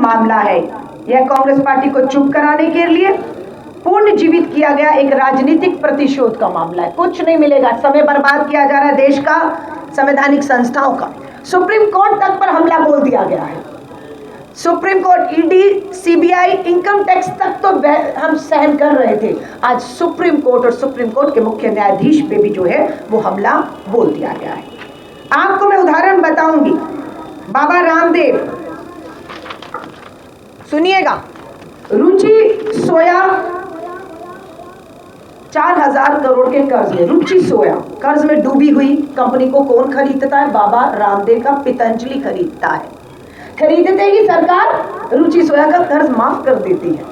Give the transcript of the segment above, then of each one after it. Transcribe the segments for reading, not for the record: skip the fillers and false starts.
मामला है। यह कांग्रेस पार्टी को चुप कराने के लिए पुनर्जीवित किया गया एक राजनीतिक प्रतिशोध का मामला है। कुछ नहीं मिलेगा, समय बर्बाद किया जा रहा है देश का, संवैधानिक संस्थाओं का। सुप्रीम कोर्ट तक पर हमला बोल दिया गया है। Supreme court, ED, CBI, income tax तक तो हम सहन कर रहे थे। आज सुप्रीम कोर्ट और सुप्रीम कोर्ट के मुख्य न्यायाधीश पे भी जो है वो हमला बोल दिया गया है। आपको मैं उदाहरण बताऊंगी। बाबा रामदेव, सुनिएगा, रुचि सोया 4000 करोड़ के कर्ज में, रुचि सोया कर्ज में डूबी हुई कंपनी को कौन खरीदता है? बाबा रामदेव का पितंजलि खरीदता है। खरीदते ही सरकार रुचि सोया का कर्ज माफ कर देती है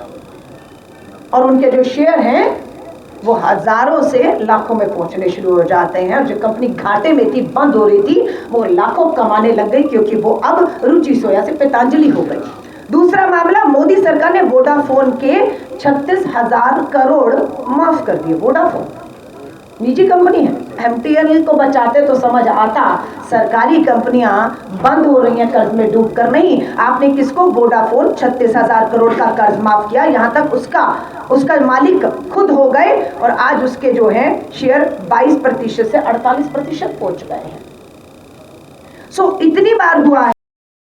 और उनके जो शेयर हैं वो हजारों से लाखों में पहुंचने शुरू हो जाते हैं। और जो कंपनी घाटे में थी, बंद हो रही थी, वो लाखों कमाने लग गई क्योंकि वो अब रुचि सोया से पितंजलि हो गई। दूसरा मामला, मोदी सरकार ने वोडाफोन के 36,000 करोड़ माफ कर दिए। वोडाफोन निजी कंपनी है, एमटीएनएल को बचाते तो समझ आता, सरकारी कंपनियां बंद हो रही हैं कर्ज में डूबकर नहीं। आपने किसको? वोडाफोन 36,000 करोड़ का कर्ज माफ किया, यहां तक उसका मालिक खुद हो गए और आज उसके जो है शेयर 22% से 48% पहुंच गए हैं। सो इतनी बार हुआ है,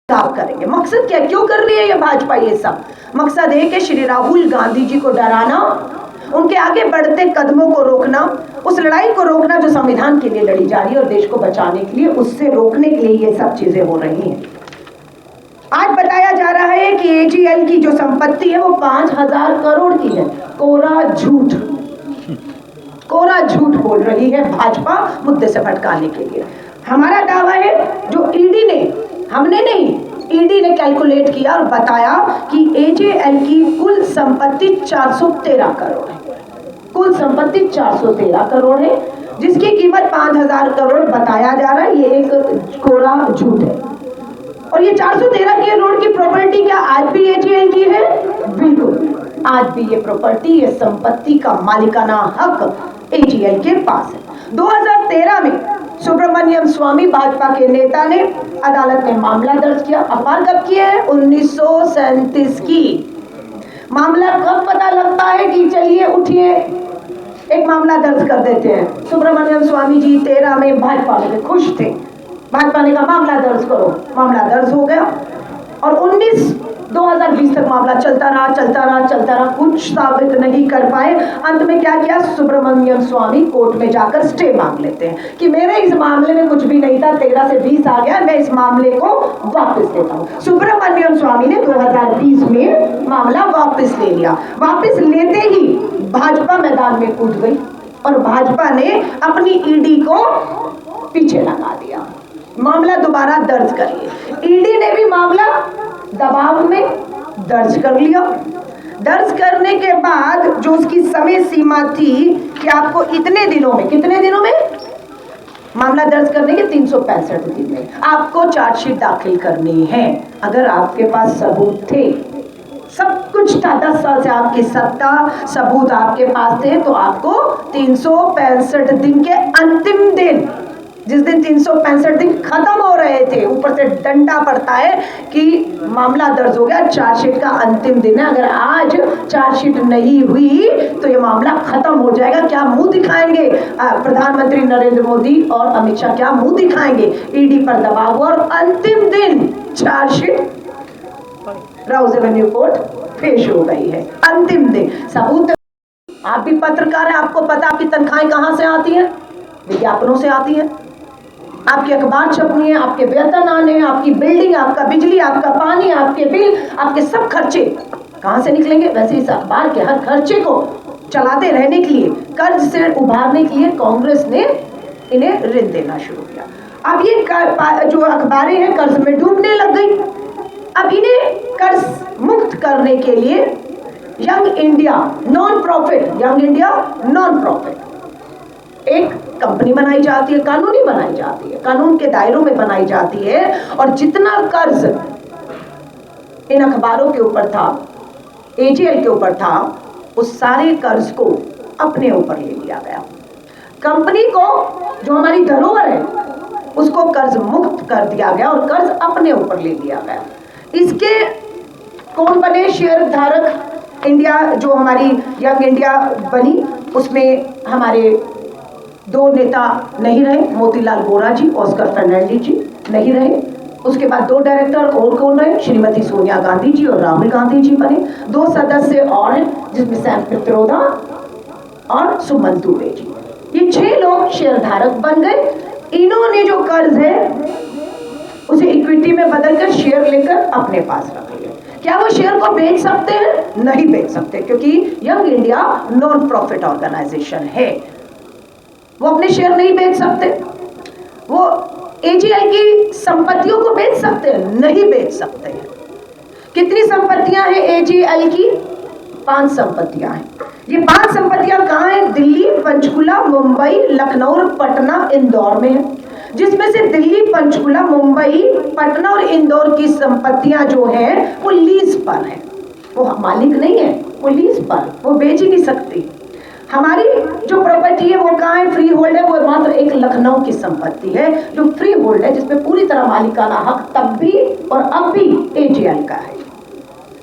आप करेंगे। मकसद क्या, क्यों कर रही है ये भाजपा? ये सब मकसद है कि श्री राहुल गांधी जी को डराना, उनके आगे बढ़ते कदमों को रोकना, उस लड़ाई को रोकना जो संविधान के लिए लड़ी जा रही है और देश को बचाने के लिए, उससे रोकने के लिए ये सब चीजें हो रही हैं। आज बताया जा रहा है कि एजीएल की जो संपत्ति है वो 5000 करोड़ की है। कोरा झूठ बोल रही है भाजपा मुद्दे से भटकाने के लिए। हमारा दावा है, जो ईडी ने, हमने नहीं, ईडी ने कैलकुलेट किया और बताया कि एजेएल की कुल संपत्ति 413 करोड़ है। कुल संपत्ति 413 करोड़ है, जिसकी कीमत 5000 करोड़ बताया जा रहा है। ये एक कोरा झूठ है। और ये 413 करोड़ की प्रॉपर्टी क्या आज भी एजेएल की है? बिल्कुल, आज भी ये प्रॉपर्टी, ये संपत्ति का मालिकाना हक एजेएल के पास है। 2013 में सुब्रमण्यम स्वामी, भाजपा के नेता, ने अदालत में मामला दर्ज किया। अखबार कब किए हैं? 1937 की। मामला कब पता लगता है कि चलिए उठिए एक मामला दर्ज कर देते हैं? सुब्रमण्यम स्वामी जी 13 में भाजपा में खुश थे, भाजपा ने कहा मामला दर्ज करो, मामला दर्ज हो गया। और 2020 तक मामला चलता रहा, कुछ साबित नहीं कर पाए। अंत में क्या किया? सुब्रमण्यम स्वामी कोर्ट में जाकर स्टे मांग लेते हैं कि मेरे इस मामले में कुछ भी नहीं था, 13 से 20 आ गया, मैं इस मामले को वापस लेता हूं। सुब्रमण्यम स्वामी ने 2020 में मामला वापस ले लिया। वापस लेते ही भाजपा मैदान में कूद गई और भाजपा ने अपनी ईडी को पीछे लगा दिया। मामला दोबारा दर्ज करिए। ईडी ने भी मामला दबाव में दर्ज कर लिया। दर्ज करने के बाद जो उसकी समय सीमा थी कि आपको इतने दिनों में, कितने दिनों में मामला दर्ज करने के 365 दिन में आपको चार्जशीट दाखिल करनी है। अगर आपके पास सबूत थे, सब कुछ था, 10 साल से आपकी सत्ता, सबूत आपके पास थे, तो आपको 365 दिन के अंतिम दिन, जिस दिन 365 दिन खत्म हो रहे थे, ऊपर से डंडा पड़ता है कि मामला दर्ज हो गया, चार्जशीट का अंतिम दिन है, अगर आज चार्जशीट नहीं हुई तो ये मामला खत्म हो जाएगा। क्या मुंह दिखाएंगे प्रधानमंत्री नरेंद्र मोदी और अमित शाह? क्या मुंह दिखाएंगे? ईडी पर दबाव हुआ और अंतिम दिन चार्जशीट राउज एवेन्यू कोर्ट पेश हो गई है। अंतिम दिन सबूत। आप भी पत्रकार हैं, आपको पता आपकी तनख्वाहें कहां से आती हैं? विज्ञापनों से आती हैं। आपकी अखबार छपनी है, आपके वेतन आने हैं, आपकी बिल्डिंग, आपका बिजली, आपका पानी, आपके बिल, आपके सब खर्चे कहां से निकलेंगे? वैसे इस अखबार के हर खर्चे को चलाते रहने के लिए, कर्ज से उभारने के लिए कांग्रेस ने इन्हें ऋण देना शुरू किया। अब ये जो अखबारें हैं कर्ज में डूबने लग गई। अब इन्हें कर्ज मुक्त करने के लिए यंग इंडिया नॉन प्रॉफिट एक कंपनी बनाई जाती है, कानूनी बनाई जाती है, कानून के दायरों में बनाई जाती है, और जितना कर्ज इन अखबारों के ऊपर था, एजेएल के ऊपर था, उस सारे कर्ज को अपने ऊपर ले लिया गया। कंपनी को, जो हमारी धरोहर है, उसको कर्ज मुक्त कर दिया गया और कर्ज अपने ऊपर ले लिया गया। इसके कौन बने शेयर धारक? इंडिया जो हमारी यंग इंडिया बनी उसमें हमारे 2 नेता नहीं रहे, मोतीलाल वोरा जी, ऑस्कर फर्नांडिस जी नहीं रहे। उसके बाद 2 डायरेक्टर और कौन रहे? श्रीमती सोनिया गांधी जी और राहुल गांधी जी बने। 2 सदस्य और हैं जिसमें सैम पित्रोदा और सुमन दुबे जी। ये 6 लोग शेयर धारक बन गए। इन्होंने जो कर्ज है उसे इक्विटी में बदलकर शेयर लेकर अपने पास रख लिया। क्या वो शेयर को बेच सकते हैं? नहीं बेच सकते, क्योंकि Young India non profit organisation है, वो अपने शेयर नहीं बेच सकते। वो एजीएल की संपत्तियों को बेच सकते हैं? नहीं बेच सकते हैं। कितनी संपत्तियां हैं एजीएल की? 5 संपत्तियां हैं। ये 5 संपत्तियां कहाँ हैं? दिल्ली, पंचकुला, मुंबई, लखनऊ, पटना, इंदौर में है। जिसमें से दिल्ली, पंचकुला, मुंबई, पटना और इंदौर की संपत्तियां जो है वो लीज पर है, वो मालिक नहीं है, वो लीज पर, वो बेच ही नहीं सकती। हमारी जो प्रॉपर्टी है वो कहाँ है? फ्री होल्ड है, वो मात्र एक लखनऊ की संपत्ति है जो फ्री होल्ड है, जिसमें पूरी तरह मालिकाना हक तब भी और अब भी एजीएल का है।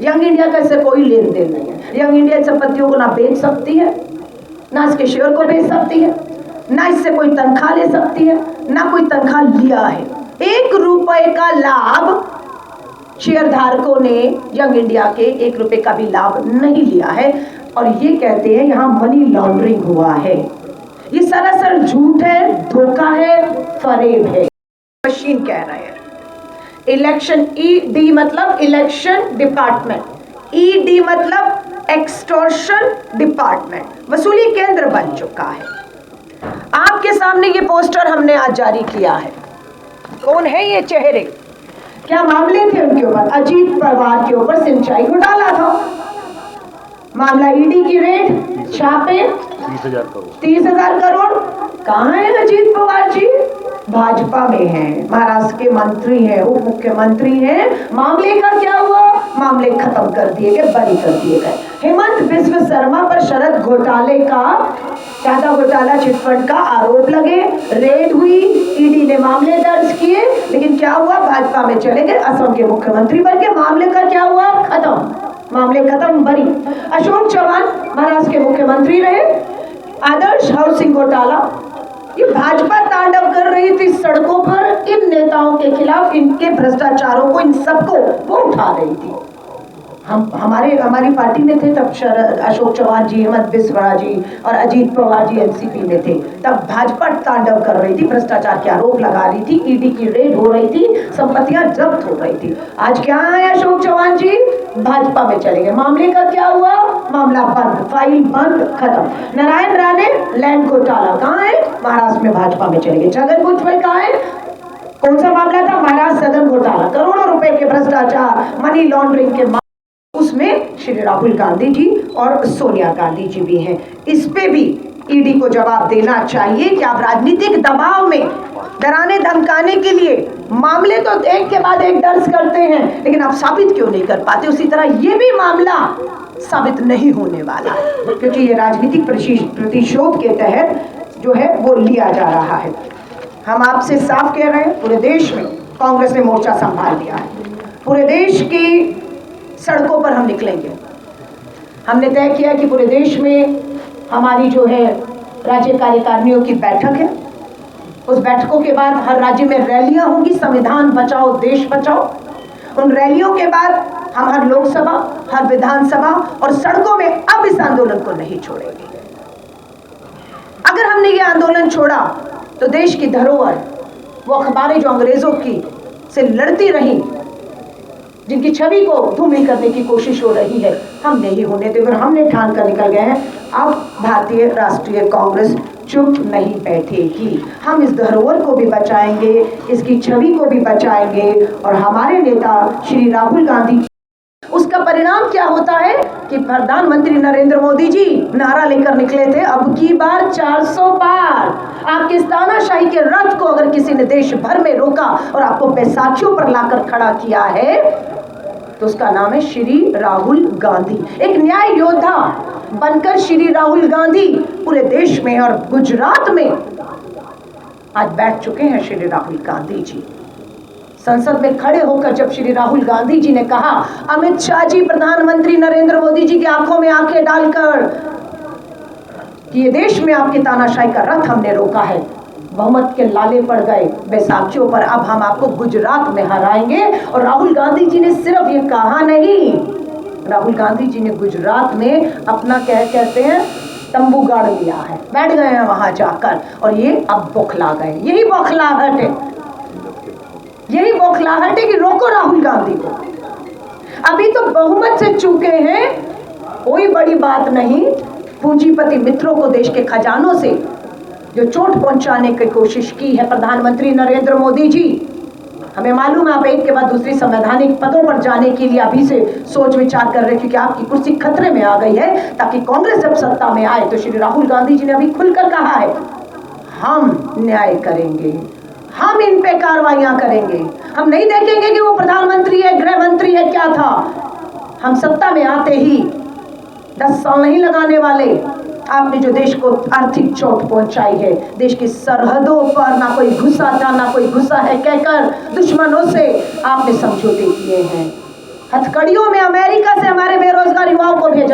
यंग इंडिया का इससे कोई लेन देन नहीं है। यंग इंडिया संपत्तियों को ना बेच सकती है, ना इसके शेयर को बेच सकती है, ना इससे कोई तनख्वाह ले सकती है, ना कोई तनख्वाह लिया है। 1 रुपए का लाभ शेयर धारकों ने यंग इंडिया के 1 रुपए का भी लाभ नहीं लिया है। और ये कहते हैं यहां मनी लॉन्ड्रिंग हुआ है। ये सरासर झूठ है, धोखा है, फरेब है। मशीन कह रहे हैं। इलेक्शन, ईडी मतलब इलेक्शन डिपार्टमेंट, ईडी मतलब एक्सटॉर्शन डिपार्टमेंट, वसूली केंद्र बन चुका है। आपके सामने ये पोस्टर हमने आज जारी किया है। कौन है ये चेहरे? क्या मामले थे उनके ऊपर? अजीत पवार के ऊपर सिंचाई घोटाला था, मामला ईडी की रेड, छापे 30,000 करोड़। कहाँ है अजीत पवार जी? भाजपा में हैं, महाराष्ट्र के मंत्री हैं, उप मुख्यमंत्री हैं। मामले का क्या हुआ? मामले खत्म कर दिए गए, बरी कर दिए गए। हेमंत बिस्व शर्मा पर शरद घोटाले का, टाटा घोटाला चिटफंड का आरोप लगे, रेड हुई, ईडी ने मामले दर्ज किए, लेकिन क्या हुआ? भाजपा में चले गए, असम के मुख्यमंत्री बन के। मामले का क्या हुआ? खत्म, मामले खत्म, बरी। अशोक चौहान महाराष्ट्र के मुख्यमंत्री रहे। आदर्श हाउसिंग घोटाला, ये भाजपा तांडव कर रही थी सड़कों पर इन नेताओं के खिलाफ, इनके भ्रष्टाचारों को, इन सबको वो उठा रही थी। हमारी पार्टी में थे तब अशोक चौहान जी, हेमंत बिस्वा जी और अजीत पवार जी एनसीपी में थे। तब भाजपा तांडव कर रही थी, भ्रष्टाचार के आरोप लगा रही थी, ईडी की रेड हो रही थी, संपत्तियां जब्त हो रही थी। आज क्या है? अशोक चौहान जी भाजपा में चले गए। मामले का क्या हुआ? मामला बंद, फाइल बंद, खत्म। नारायण राणे लैंड घोटाला कहाँ है? महाराष्ट्र में भाजपा में चले गए। छगन भुजबल कहाँ है? कौन सा मामला था? महाराष्ट्र सदन घोटाला, करोड़ों रुपए के भ्रष्टाचार, मनी लॉन्ड्रिंग के, उसमें श्री राहुल गांधी जी और सोनिया गांधी जी भी हैं। इस पे भी ईडी को जवाब देना चाहिए कि आप राजनीतिक दबाव में डराने धमकाने के लिए मामले तो एक के बाद एक दर्ज करते हैं, लेकिन आप साबित क्यों नहीं कर पाते? उसी तरह ये भी मामला साबित नहीं होने वाला है, क्योंकि ये राजनीतिक प्रतिशोध के तहत जो है वो लिया जा रहा है। हम आपसे साफ कह रहे हैं, पूरे देश में कांग्रेस ने मोर्चा संभाल लिया है। पूरे देश की सड़कों पर हम निकलेंगे। हमने तय किया कि पूरे देश में हमारी जो है राज्य कार्यकारिणियों की बैठक है। उस बैठकों के बाद हर राज्य में रैलियां होंगी, संविधान बचाओ देश बचाओ। उन रैलियों के बाद हम हर लोकसभा, हर विधानसभा और सड़कों में अब इस आंदोलन को नहीं छोड़ेंगे। अगर हमने ये आंदोलन छोड़ा तो देश की धरोहर, वो अखबारें जो अंग्रेजों की से लड़ती रही, जिनकी छवि को धूमिल करने की कोशिश हो रही है, हम नहीं होने देंगे। और हमने ठान कर निकल गए हैं, अब भारतीय राष्ट्रीय कांग्रेस चुप नहीं बैठेगी। हम इस धरोहर को भी बचाएंगे, इसकी छवि को भी बचाएंगे। और हमारे नेता श्री राहुल गांधी, उसका परिणाम क्या होता है कि प्रधानमंत्री नरेंद्र मोदी जी नारा लेकर निकले थे, अब की बार 400 पार। आपके तानाशाही के रथ को अगर किसी ने देश भर में रोका और आपको बैसाखियों पर लाकर खड़ा किया है, तो उसका नाम है श्री राहुल गांधी। एक न्याय योद्धा बनकर श्री राहुल गांधी पूरे देश में और गुजरात में आज बैठ चुके हैं। श्री राहुल गांधी जी संसद में खड़े होकर जब श्री राहुल गांधी जी ने कहा, अमित शाह जी प्रधानमंत्री नरेंद्र मोदी जी की आंखों में आंखें डालकर कि ये देश में आपकी तानाशाही का रथ हमने रोका है, बहुमत के लाले पड़ गए बैसाखियों पर, अब हम आपको गुजरात में हराएंगे। और राहुल गांधी जी ने सिर्फ ये कहा नहीं, राहुल गांधी जी ने गुजरात में अपना कहते हैं तंबू गाड़ लिया है, बैठ गए हैं वहां जाकर, और ये अब बौखला गए। यही बौखलाहट है, यही बौखलाहट है कि रोको राहुल गांधी को। अभी तो बहुमत से चूके हैं, कोई बड़ी बात नहीं। पूंजीपति मित्रों को देश के खजानों से जो चोट पहुंचाने की कोशिश की है प्रधानमंत्री नरेंद्र मोदी जी, हमें मालूम है आप एक के बाद दूसरी संवैधानिक पदों पर जाने के लिए अभी से सोच विचार कर रहे, क्योंकि आपकी कुर्सी खतरे में आ गई है, ताकि कांग्रेस जब सत्ता में आए। तो श्री राहुल गांधी जी ने अभी खुलकर कहा है, हम न्याय करेंगे, हम इन पे कार्रवाइयां करेंगे, हम नहीं देखेंगे कि वो प्रधानमंत्री है, गृह मंत्री है, क्या था। हम सत्ता में आते ही 10 साल नहीं लगाने वाले। आपने जो देश को आर्थिक चोट पहुंचाई है, देश की सरहदों पर ना कोई घुसा था ना कोई घुसा है कहकर दुश्मनों से आपने समझौते किए हैं। हथकड़ियों में अमेरिका से हमारे बेरोजगार युवाओं को भेजा,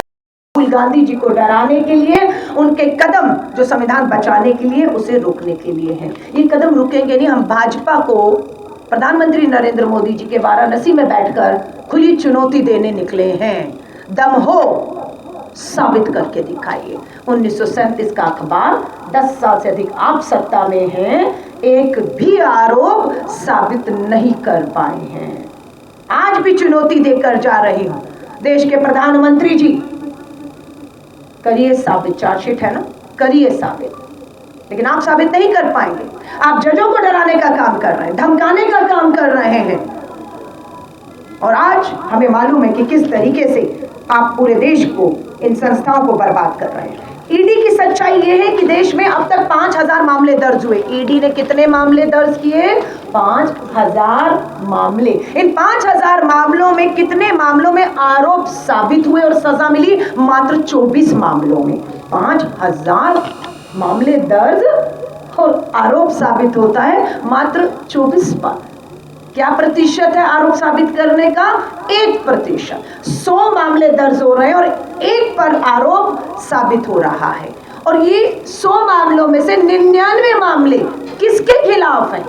राहुल गांधी जी को डराने के लिए, उनके कदम जो संविधान बचाने के लिए, उसे रोकने के लिए है। ये कदम रुकेंगे नहीं। हम भाजपा को प्रधानमंत्री नरेंद्र मोदी जी के वाराणसी में बैठकर खुली चुनौती देने निकले हैं। दम हो साबित करके दिखाइए। 1937 का अखबार, 10 साल से अधिक आप सत्ता में हैं, एक भी आरोप साबित नहीं कर पाए हैं। आज भी चुनौती देकर जा रही हूं, देश के प्रधानमंत्री जी करिए साबित, चार्जशीट है ना, करिए साबित, लेकिन आप साबित नहीं कर पाएंगे। आप जजों को डराने का काम कर रहे हैं, धमकाने का काम कर रहे हैं, और आज हमें मालूम है कि किस तरीके से आप पूरे देश को, इन संस्थाओं को बर्बाद कर रहे हैं। ईडी की सच्चाई यह है कि देश में अब तक 5000 मामले दर्ज हुए। ईडी ने कितने मामले दर्ज किए? 5000 मामले। इन 5000 मामलों में कितने मामलों में आरोप साबित हुए और सजा मिली? मात्र 24 मामलों में। 5000 मामले दर्ज और आरोप साबित होता है मात्र 24 पर। क्या प्रतिशत है आरोप साबित करने का? 1%। 100 मामले दर्ज हो रहे हैं और 1 पर आरोप साबित हो रहा है। और ये 100 मामलों में से 99 मामले किसके खिलाफ हैं?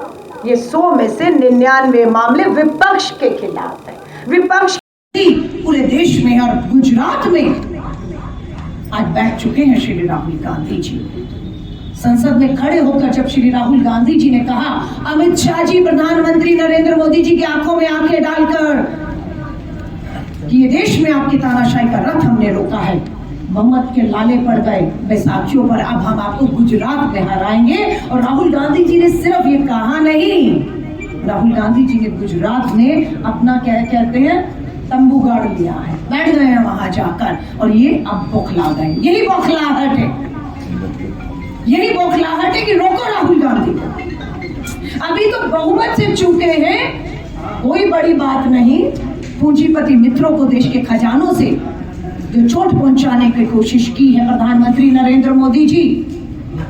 ये 100 में से 99 मामले विपक्ष के खिलाफ हैं। विपक्ष पूरे देश में और गुजरात में आज बैठ चुके हैं श्री राहुल गांधी जी। संसद में खड़े होकर जब श्री राहुल गांधी जी ने कहा, अमित शाह जी प्रधानमंत्री नरेंद्र मोदी जी की आंखों में आंखें डालकर कि ये देश में आपकी तानाशाही का रथ हमने रोका है, बहुमत के लाले पड़ गए बैसाखियों पर, अब हम आपको गुजरात में हराएंगे। और राहुल गांधी जी ने सिर्फ ये कहा नहीं, राहुल गांधी जी ने गुजरात में अपना क्या कहते हैं तंबू गाड़ लिया है, बैठ गए हैं वहां जाकर, और ये अब बौखला गए। यही बौखलाहट है, यही बौखलाहट है कि रोको राहुल गांधी को। अभी तो बहुमत से चूके हैं, कोई बड़ी बात नहीं। पूंजीपति मित्रों को देश के खजानों से जो चोट पहुंचाने की कोशिश की है प्रधानमंत्री नरेंद्र मोदी जी,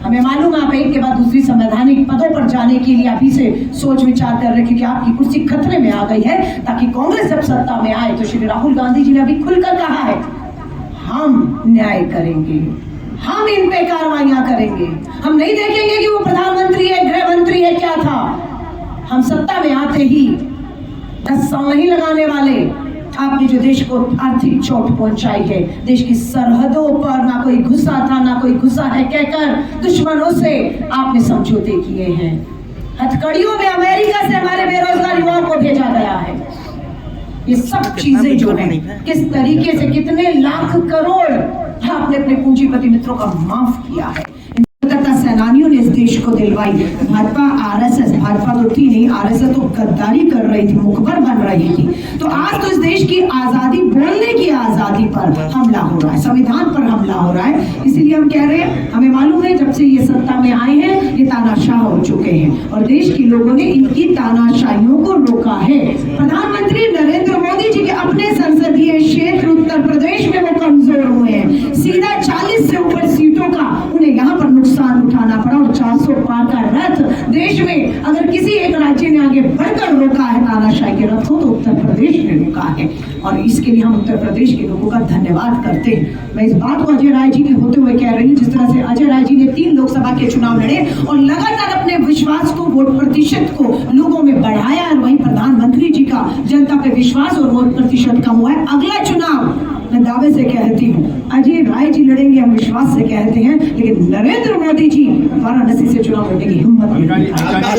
हमें मालूम है आप एक के बाद दूसरी संवैधानिक पदों पर जाने के लिए अभी से सोच विचार कर रहे, क्योंकि आपकी कुर्सी खतरे में आ गई है, ताकि कांग्रेस जब सत्ता में आए। तो श्री राहुल गांधी जी ने अभी खुलकर कहा है, हम न्याय करेंगे, हम इन पे कार्रवाइयां करेंगे, हम नहीं देखेंगे कि वो प्रधानमंत्री है, गृह मंत्री है, क्या था। हम सत्ता में आते ही 10 साल नहीं लगाने वाले। आपने जो देश को आर्थिक चोट पहुंचाई है, देश की सरहदों पर ना कोई घुसा था ना कोई घुसा है कहकर दुश्मनों से आपने समझौते किए हैं। हथकड़ियों में अमेरिका से हमारे बेरोजगार युवाओं को भेजा गया है। ये सब चीजें जो है, किस तरीके से कितने लाख करोड़ आपने अपने पूंजीपति मित्रों का माफ किया है। सेनानियों ने इस देश को दिलवाई। भाजपा आरएसएस, भाजपा तो थी नहीं, आरएसएस तो गद्दारी कर रही थी, मुखबर बन रही थी। तो आज तो इस देश की आजादी, बोलने की आजादी पर हमला हो रहा है, संविधान पर हमला हो रहा है। इसीलिए हम कह रहे हैं, हमें मालूम है जब से ये सत्ता में आए हैं ये तानाशाह हो चुके हैं और देश के लोगों ने इनकी तानाशाहियों को रोका है। प्रधानमंत्री नरेंद्र मोदी जी के अपने संसदीय क्षेत्र उत्तर प्रदेश में वो कमजोर हुए हैं। सीधा 40 से ऊपर सीटों का उन्हें यहाँ पर नुकसान उठाना पड़ा और 400 पार का रथ देश में अगर किसी एक राज्य ने आगे बढ़ अगर रोका है तानाशाही के रथ को तो उत्तर प्रदेश ने रोका है, और इसके लिए हम उत्तर प्रदेश के लोगों का धन्यवाद करते हैं। मैं इस बात को अजय राय जी के होते हुए कह रही हूँ, जिस तरह से अजय राय जी ने 3 लोकसभा के चुनाव लड़े और लगातार अपने विश्वास को, वोट प्रतिशत को लोगों में बढ़ाया, और वहीं प्रधानमंत्री जी का जनता पे विश्वास और वोट प्रतिशत कम हुआ है। अगला चुनाव मैं दावे से कहती हूँ अजय राय जी लड़ेंगे, हम विश्वास से कहते हैं, लेकिन नरेंद्र मोदी जी वाराणसी से चुनाव लड़ने की हिम्मत नहीं दिखाएंगे।